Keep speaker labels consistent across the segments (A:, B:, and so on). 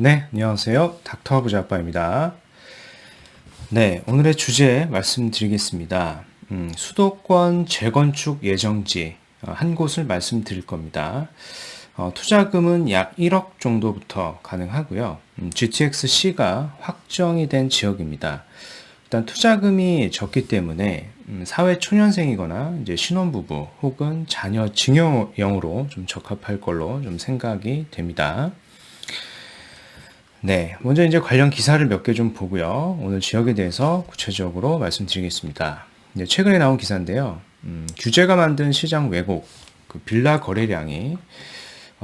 A: 네, 안녕하세요. 닥터 부자빠입니다. 네, 오늘의 주제 말씀드리겠습니다. 수도권 재건축 예정지 한 곳을 말씀드릴 겁니다. 투자금은 약 1억 정도부터 가능하고요. GTX-C가 확정이 된 지역입니다. 일단 투자금이 적기 때문에 사회 초년생이거나 이제 신혼부부 혹은 자녀 증여형으로 좀 적합할 걸로 좀 생각이 됩니다. 네, 먼저 이제 관련 기사를 몇 개 좀 보고요. 오늘 지역에 대해서 구체적으로 말씀드리겠습니다. 이제 최근에 나온 기사인데요. 규제가 만든 시장 왜곡, 그 빌라 거래량이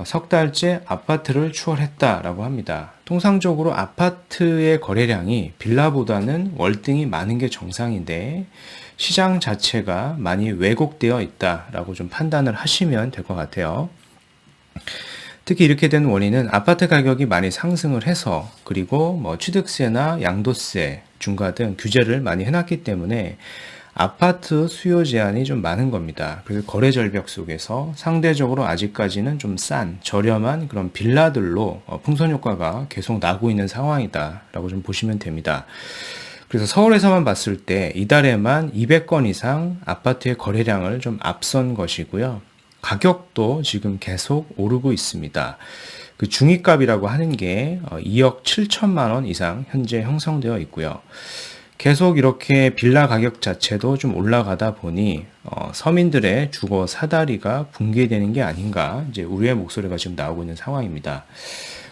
A: 석 달째 아파트를 추월했다라고 합니다. 통상적으로 아파트의 거래량이 빌라보다는 월등히 많은 게 정상인데 시장 자체가 많이 왜곡되어 있다라고 좀 판단을 하시면 될 것 같아요. 특히 이렇게 된 원인은 아파트 가격이 많이 상승을 해서 그리고 뭐 취득세나 양도세, 중과 등 규제를 많이 해놨기 때문에 아파트 수요 제한이 좀 많은 겁니다. 그래서 거래 절벽 속에서 상대적으로 아직까지는 좀 싼, 저렴한 그런 빌라들로 풍선 효과가 계속 나고 있는 상황이다라고 좀 보시면 됩니다. 그래서 서울에서만 봤을 때 이달에만 200건 이상 아파트의 거래량을 좀 앞선 것이고요. 가격도 지금 계속 오르고 있습니다. 그 중위값이라고 하는 게 2억 7천만 원 이상 현재 형성되어 있고요. 계속 이렇게 빌라 가격 자체도 좀 올라가다 보니 서민들의 주거 사다리가 붕괴되는 게 아닌가 이제 우려의 목소리가 지금 나오고 있는 상황입니다.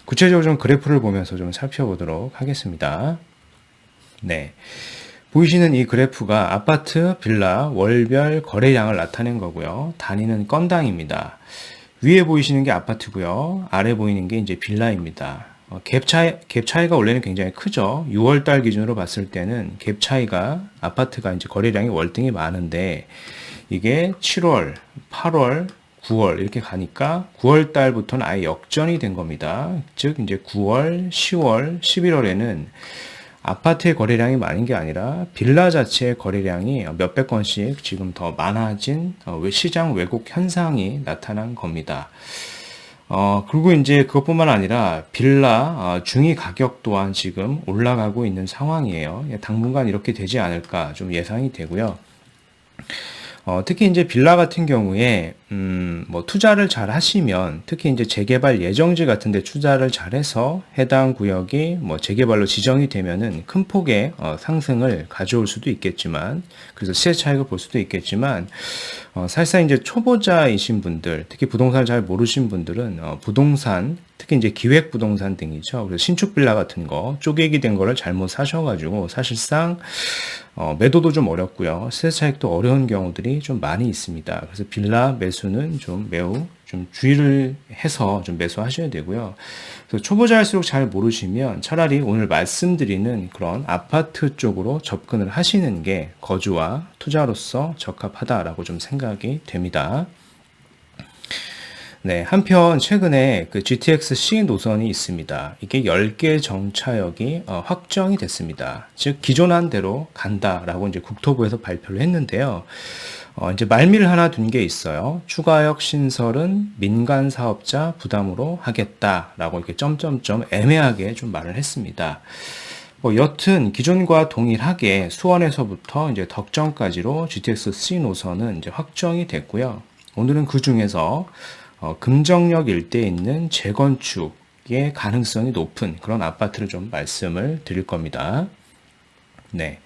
A: 구체적으로 좀 그래프를 보면서 좀 살펴보도록 하겠습니다. 네. 보이시는 이 그래프가 아파트, 빌라, 월별 거래량을 나타낸 거고요. 단위는 건당입니다. 위에 보이시는 게 아파트고요. 아래 보이는 게 이제 빌라입니다. 갭 차이가 원래는 굉장히 크죠. 6월 달 기준으로 봤을 때는 갭 차이가 아파트가 이제 거래량이 월등히 많은데 이게 7월, 8월, 9월 이렇게 가니까 9월 달부터는 아예 역전이 된 겁니다. 즉 이제 9월, 10월, 11월에는 아파트의 거래량이 많은 게 아니라 빌라 자체의 거래량이 몇백 건씩 지금 더 많아진 시장 왜곡 현상이 나타난 겁니다. 그리고 이제 그것뿐만 아니라 빌라 중위 가격 또한 지금 올라가고 있는 상황이에요. 당분간 이렇게 되지 않을까 좀 예상이 되고요. 특히 이제 빌라 같은 경우에, 뭐 투자를 잘 하시면, 특히 이제 재개발 예정지 같은 데 투자를 잘 해서 해당 구역이 뭐 재개발로 지정이 되면은 큰 폭의 상승을 가져올 수도 있겠지만, 그래서 시세 차익을 볼 수도 있겠지만, 사실상 이제 초보자이신 분들, 특히 부동산을 잘 모르신 분들은, 부동산, 특히 이제 기획 부동산 등이죠. 그래서 신축 빌라 같은 거, 쪼개기 된 거를 잘못 사셔가지고, 사실상, 매도도 좀 어렵고요. 시세 차익도 어려운 경우들이 좀 많이 있습니다. 그래서 빌라 매수는 좀 매우 좀 주의를 해서 좀 매수하셔야 되고요. 그래서 초보자일수록 잘 모르시면 차라리 오늘 말씀드리는 그런 아파트 쪽으로 접근을 하시는 게 거주와 투자로서 적합하다라고 좀 생각이 됩니다. 네, 한편 최근에 그 GTX-C 노선이 있습니다. 이게 10개 정차역이 확정이 됐습니다. 즉 기존한 대로 간다라고 이제 국토부에서 발표를 했는데요. 이제 말미를 하나 둔 게 있어요. 추가역 신설은 민간 사업자 부담으로 하겠다라고 이렇게 점점점 애매하게 좀 말을 했습니다. 여튼 기존과 동일하게 수원에서부터 이제 덕정까지로 GTX-C 노선은 이제 확정이 됐고요. 오늘은 그 중에서 금정역 일대에 있는 재건축의 가능성이 높은 그런 아파트를 좀 말씀을 드릴 겁니다. 네.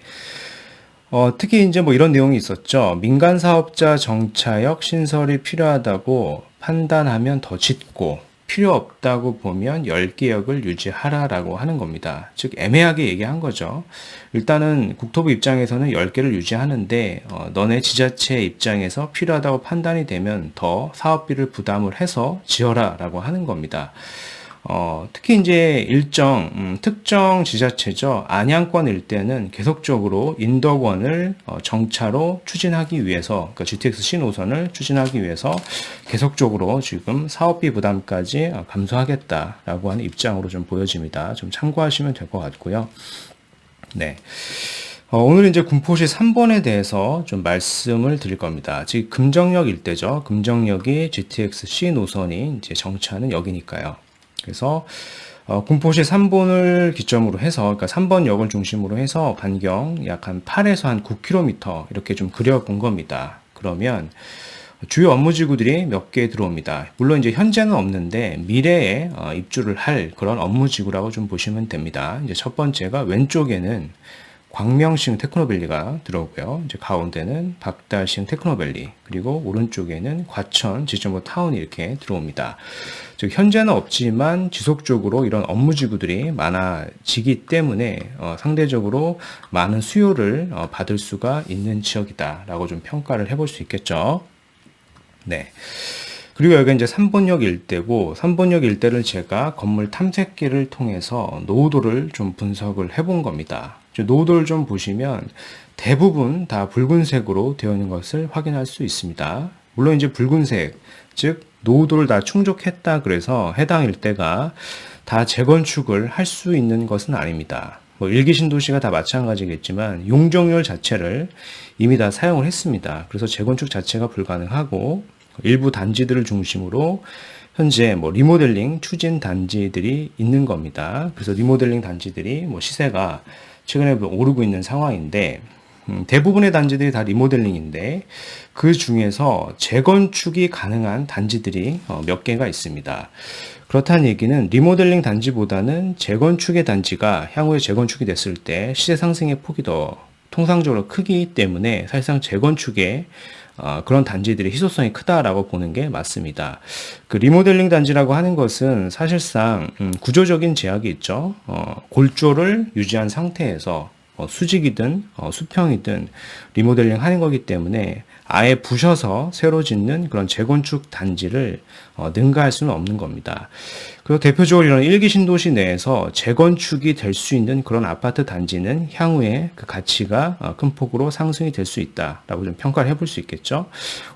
A: 특히 이제 뭐 이런 내용이 있었죠. 민간 사업자 정차역 신설이 필요하다고 판단하면 더 짓고 필요 없다고 보면 10개역을 유지하라라고 하는 겁니다. 즉 애매하게 얘기한 거죠. 일단은 국토부 입장에서는 10개를 유지하는데 너네 지자체 입장에서 필요하다고 판단이 되면 더 사업비를 부담을 해서 지어라라고 하는 겁니다. 특히 이제 일정 특정 지자체죠. 안양권 일대는 계속적으로 인덕원을 정차로 추진하기 위해서, 그러니까 GTX-C 노선을 추진하기 위해서 계속적으로 지금 사업비 부담까지 감수하겠다라고 하는 입장으로 좀 보여집니다. 좀 참고하시면 될 것 같고요. 네. 오늘 이제 군포시 3번에 대해서 좀 말씀을 드릴 겁니다. 즉 금정역 일대죠. 금정역이 GTX-C 노선이 이제 정차하는 역이니까요. 그래서 군포시 3번을 기점으로 해서, 그러니까 3번 역을 중심으로 해서 반경 약 한 8에서 한 9km 이렇게 좀 그려본 겁니다. 그러면 주요 업무지구들이 몇 개 들어옵니다. 물론 이제 현재는 없는데 미래에 입주를 할 그런 업무지구라고 좀 보시면 됩니다. 이제 첫 번째가 왼쪽에는 광명시흥 테크노밸리가 들어오고요. 이제 가운데는 박달시흥 테크노밸리, 그리고 오른쪽에는 과천 지점부 타운이 이렇게 들어옵니다. 즉 현재는 없지만 지속적으로 이런 업무지구들이 많아지기 때문에 상대적으로 많은 수요를 받을 수가 있는 지역이다라고 좀 평가를 해볼 수 있겠죠. 네. 그리고 여기가 이제 3번역 일대고, 3번역 일대를 제가 건물 탐색기를 통해서 노후도를 좀 분석을 해본 겁니다. 노후도를 좀 보시면 대부분 다 붉은색으로 되어 있는 것을 확인할 수 있습니다. 물론 이제 붉은색, 즉 노후도를 다 충족했다 그래서 해당 일대가 다 재건축을 할 수 있는 것은 아닙니다. 뭐 일기 신도시가 다 마찬가지겠지만 용적률 자체를 이미 다 사용을 했습니다. 그래서 재건축 자체가 불가능하고, 일부 단지들을 중심으로 현재 뭐 리모델링 추진 단지들이 있는 겁니다. 그래서 리모델링 단지들이 뭐 시세가 최근에 오르고 있는 상황인데, 대부분의 단지들이 다 리모델링인데 그 중에서 재건축이 가능한 단지들이 몇 개가 있습니다. 그렇다는 얘기는 리모델링 단지보다는 재건축의 단지가 향후에 재건축이 됐을 때 시세 상승의 폭이 더 통상적으로 크기 때문에 사실상 재건축의 그런 단지들의 희소성이 크다라고 보는 게 맞습니다. 그 리모델링 단지라고 하는 것은 사실상 구조적인 제약이 있죠. 골조를 유지한 상태에서 수직이든 수평이든 리모델링 하는 거기 때문에 아예 부셔서 새로 짓는 그런 재건축 단지를 능가할 수는 없는 겁니다. 그리고 대표적으로 이런 일기 신도시 내에서 재건축이 될 수 있는 그런 아파트 단지는 향후에 그 가치가 큰 폭으로 상승이 될 수 있다라고 좀 평가를 해볼 수 있겠죠.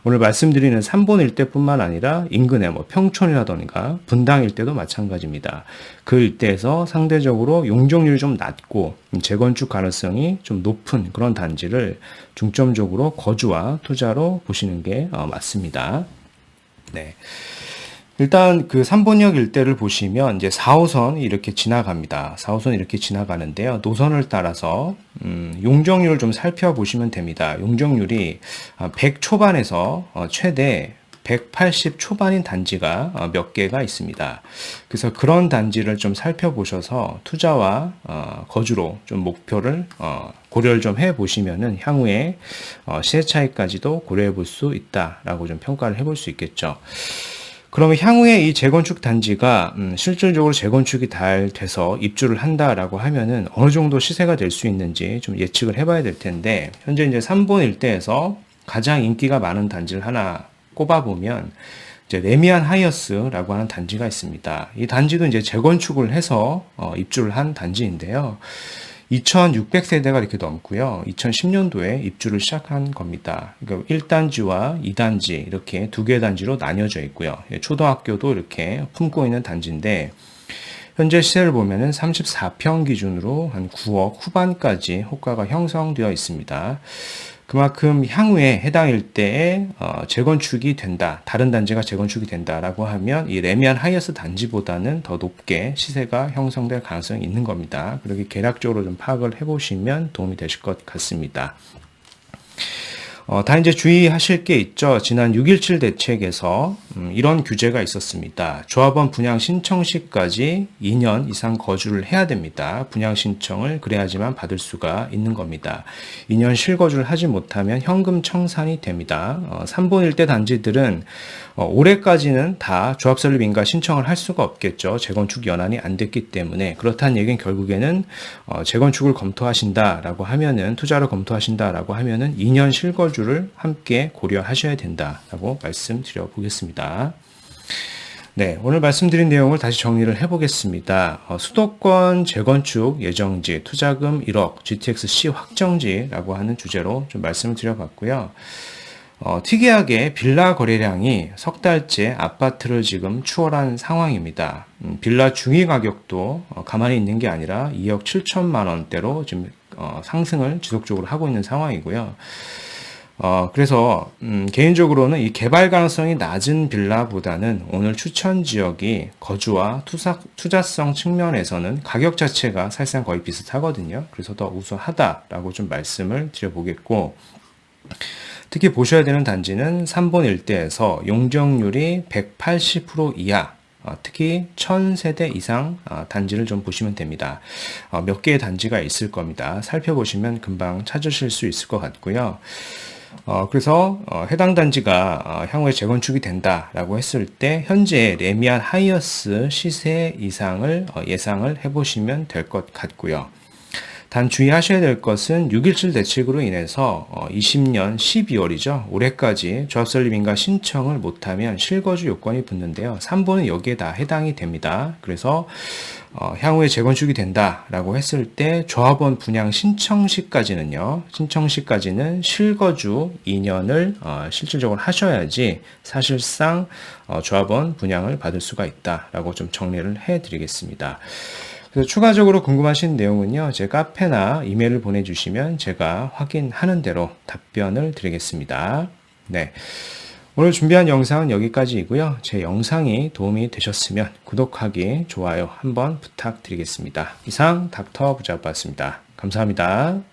A: 오늘 말씀드리는 3번 일대뿐만 아니라 인근의 뭐 평촌이라던가 분당 일대도 마찬가지입니다. 그 일대에서 상대적으로 용적률이 좀 낮고 재건축 가능성이 좀 높은 그런 단지를 중점적으로 거주와 투자로 보시는 게 맞습니다. 네. 일단 그 3번역 일대를 보시면 이제 4호선이 이렇게 지나갑니다. 4호선이 이렇게 지나가는데요. 노선을 따라서 용적률을 좀 살펴보시면 됩니다. 용적률이 100 초반에서 최대 180 초반인 단지가 몇 개가 있습니다. 그래서 그런 단지를 좀 살펴보셔서 투자와 거주로 좀 목표를 고려를 좀 해보시면은 향후에 시세 차이까지도 고려해 볼 수 있다라고 좀 평가를 해볼 수 있겠죠. 그러면 향후에 이 재건축 단지가 실질적으로 재건축이 잘 돼서 입주를 한다라고 하면은 어느 정도 시세가 될 수 있는지 좀 예측을 해봐야 될 텐데, 현재 이제 3번 일대에서 가장 인기가 많은 단지를 하나 꼽아보면 이제 레미안 하이어스라고 하는 단지가 있습니다. 이 단지도 이제 재건축을 해서 입주를 한 단지인데요. 2,600세대가 이렇게 넘고요. 2010년도에 입주를 시작한 겁니다. 그러니까 1단지와 2단지 이렇게 두 개의 단지로 나뉘어져 있고요. 초등학교도 이렇게 품고 있는 단지인데, 현재 시세를 보면은 34평 기준으로 한 9억 후반까지 호가가 형성되어 있습니다. 그만큼 향후에 해당 일대에 재건축이 된다, 다른 단지가 재건축이 된다라고 하면 이 레미안 하이어스 단지보다는 더 높게 시세가 형성될 가능성이 있는 겁니다. 그렇게 개략적으로 좀 파악을 해보시면 도움이 되실 것 같습니다. 다 이제 주의하실 게 있죠. 지난 6.17 대책에서 이런 규제가 있었습니다. 조합원 분양 신청 시까지 2년 이상 거주를 해야 됩니다. 분양 신청을 그래야지만 받을 수가 있는 겁니다. 2년 실거주를 하지 못하면 현금 청산이 됩니다. 3번 일대 단지들은 올해까지는 다 조합설립인가 신청을 할 수가 없겠죠. 재건축 연한이 안 됐기 때문에. 그렇다는 얘기는 결국에는 재건축을 검토하신다라고 하면은, 투자를 검토하신다라고 하면은 2년 실거주를 함께 고려하셔야 된다라고 말씀드려 보겠습니다. 네, 오늘 말씀드린 내용을 다시 정리를 해보겠습니다. 수도권 재건축 예정지, 투자금 1억, GTX-C 확정지라고 하는 주제로 좀 말씀을 드려봤고요. 특이하게 빌라 거래량이 석 달째 아파트를 지금 추월한 상황입니다. 빌라 중위 가격도 가만히 있는 게 아니라 2억 7천만 원대로 지금 상승을 지속적으로 하고 있는 상황이고요. 그래서 개인적으로는 이 개발 가능성이 낮은 빌라보다는 오늘 추천 지역이 거주와 투자성 측면에서는 가격 자체가 사실상 거의 비슷하거든요. 그래서 더 우수하다라고 좀 말씀을 드려보겠고, 특히 보셔야 되는 단지는 3번 일대에서 용적률이 180% 이하, 특히 1000세대 이상 단지를 좀 보시면 됩니다. 몇 개의 단지가 있을 겁니다. 살펴보시면 금방 찾으실 수 있을 것 같고요. 그래서 해당 단지가 향후에 재건축이 된다라고 했을 때 현재 레미안 하이어스 시세 이상을 예상을 해보시면 될 것 같고요. 단 주의하셔야 될 것은 6.17 대책으로 인해서 20년 12월이죠. 올해까지 조합설립인가 신청을 못하면 실거주 요건이 붙는데요. 3번은 여기에 다 해당이 됩니다. 그래서 향후에 재건축이 된다라고 했을 때 조합원 분양 신청 시까지는 실거주 2년을 실질적으로 하셔야지 사실상 조합원 분양을 받을 수가 있다라고 좀 정리를 해드리겠습니다. 그래서 추가적으로 궁금하신 내용은요, 제 카페나 이메일을 보내주시면 제가 확인하는 대로 답변을 드리겠습니다. 네. 오늘 준비한 영상은 여기까지이고요. 제 영상이 도움이 되셨으면 구독하기, 좋아요 한번 부탁드리겠습니다. 이상 닥터 부자였습니다. 감사합니다.